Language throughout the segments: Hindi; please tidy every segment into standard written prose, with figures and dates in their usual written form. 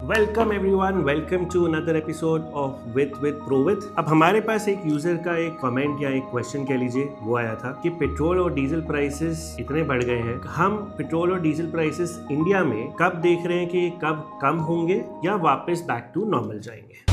Welcome everyone, welcome to another episode of with प्रोविथ। अब हमारे पास एक यूजर का एक कमेंट या एक क्वेश्चन कह लीजिए वो आया था कि पेट्रोल और डीजल प्राइसेस इतने बढ़ गए हैं, हम पेट्रोल और डीजल प्राइसेस इंडिया में कब देख रहे हैं कि कब कम होंगे या वापस बैक टू नॉर्मल जाएंगे।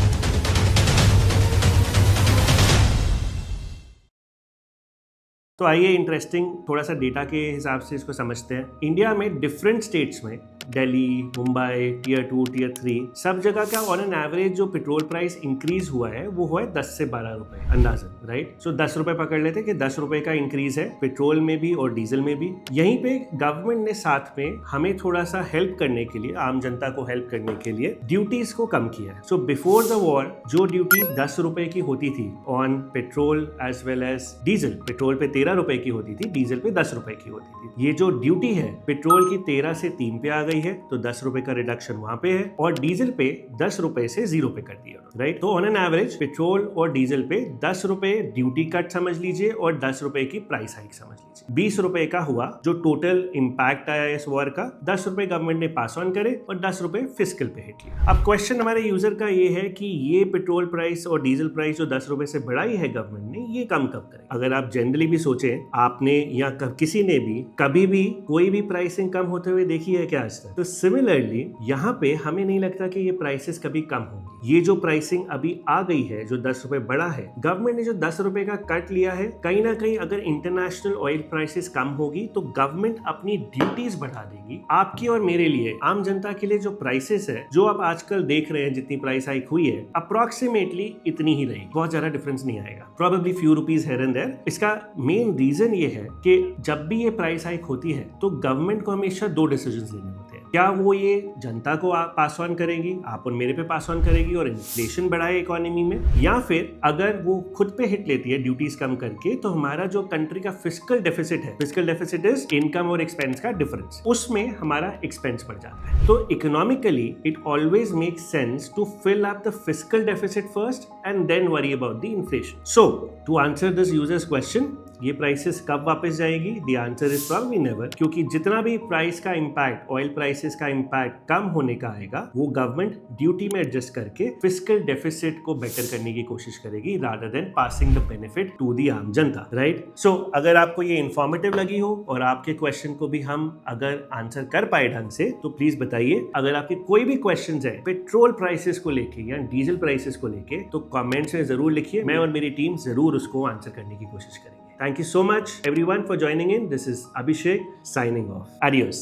तो आइए इंटरेस्टिंग थोड़ा सा डेटा के हिसाब से इसको समझते हैं। इंडिया में डिफरेंट स्टेट्स में दिल्ली, मुंबई, टियर 2, टियर 3 सब जगह का ऑन एन एवरेज जो पेट्रोल प्राइस इंक्रीज हुआ है वो हुआ है 10 से 12 रुपए अंदाजन, राइट। सो 10 रुपए पकड़ लेते कि 10 रुपए का इंक्रीज है पेट्रोल में भी और डीजल में भी। यहीं पे गवर्नमेंट ने साथ में हमें थोड़ा सा हेल्प करने के लिए, आम जनता को हेल्प करने के लिए ड्यूटीज को कम किया है। सो बिफोर द वॉर जो ड्यूटी 10 रुपए की होती थी on petrol as well as diesel, petrol पे 13 रुपए की होती थी, डीजल पे 10 रुपए की होती थी। ये जो ड्यूटी है पेट्रोल की 13 से 3 पे आ गई है, तो 10 रुपए का रिडक्शन वहां पे है, और डीजल पे 10 रुपए से 0 पे कर दिया, राइट। तो ऑन एन एवरेज पेट्रोल और डीजल पे 10 रुपए ड्यूटी कट समझ लीजिए और 10 रुपए की प्राइस हाइक समझ लीजिए। 20 रुपए का हुआ जो टोटल इंपैक्ट आया इस वॉर का। 10 रुपए गवर्नमेंट ने पास ऑन करे और 10 रुपए फिस्कल पे हिट लिया। अब क्वेश्चन हमारे यूजर का ये है कि ये पेट्रोल प्राइस और डीजल प्राइस जो 10 रुपए से बढ़ाई है गवर्नमेंट ने, ये कम कब करे। अगर आप जनरली भी सोचे, आपने या किसी ने भी कभी भी कोई भी प्राइसिंग कम होते हुए देखी है क्या आज तक? तो सिमिलरली यहाँ पे हमें नहीं लगता कि ये प्राइसेस कभी कम होंगी। ये जो प्राइसिंग अभी आ गई है जो 10 रुपए बढ़ा है, गवर्नमेंट ने जो 10 रुपए का कट लिया है, कहीं ना कहीं अगर इंटरनेशनल ऑयल प्राइसेस कम होगी तो गवर्नमेंट अपनी ड्यूटीज बढ़ा देगी। आपकी और मेरे लिए, आम जनता के लिए जो प्राइसेस है, जो आप आजकल देख रहे हैं, जितनी प्राइस हाइक हुई है अप्रोक्सीमेटली इतनी ही रहेगी, बहुत ज्यादा डिफरेंस नहीं आएगा, probably few rupees here and there. इसका मेन रीजन ये है कि जब भी ये प्राइस हाइक होती है तो गवर्नमेंट को हमेशा 2 डिसीजंस लेने होते हैं। क्या वो ये जनता को पास ऑन करेगी, आप और मेरे पे पास ऑन करेगी और इन्फ्लेशन बढ़ाए इकोनॉमी में, या फिर अगर वो खुद पे हिट लेती है ड्यूटीज कम करके, तो हमारा जो कंट्री का फिस्कल डेफिसिट है, फिस्कल डेफिसिट इज इनकम और एक्सपेंस का डिफरेंस, उसमें हमारा एक्सपेंस बढ़ जाता है। तो economically it always make sense to fill up the fiscal deficit first and then worry about the inflation. So to answer this user's question, ये प्राइसेस कब वापस जाएगी? The answer is probably never, क्योंकि जितना भी प्राइस का इंपैक्ट, ऑयल प्राइसेस का इंपैक्ट कम होने का आएगा, वो गवर्नमेंट ड्यूटी में एडजस्ट करके फिस्कल डेफिसिट को बेटर करने की कोशिश करेगी rather than passing the benefit to the आम जनता, राइट। सो अगर आपको ये इंफॉर्मेटिव लगी हो और आपके क्वेश्चन को भी हम अगर आंसर कर पाए ढंग से, तो प्लीज बताइए। अगर आपके कोई भी क्वेश्चन है पेट्रोल प्राइसेस को लेके या डीजल प्राइसेस को लेके, तो कमेंट्स में जरूर लिखिए, मैं और मेरी टीम जरूर उसको आंसर करने की कोशिश करेंगे। Thank you so much everyone for joining in. This is Abhishek signing off. Adios.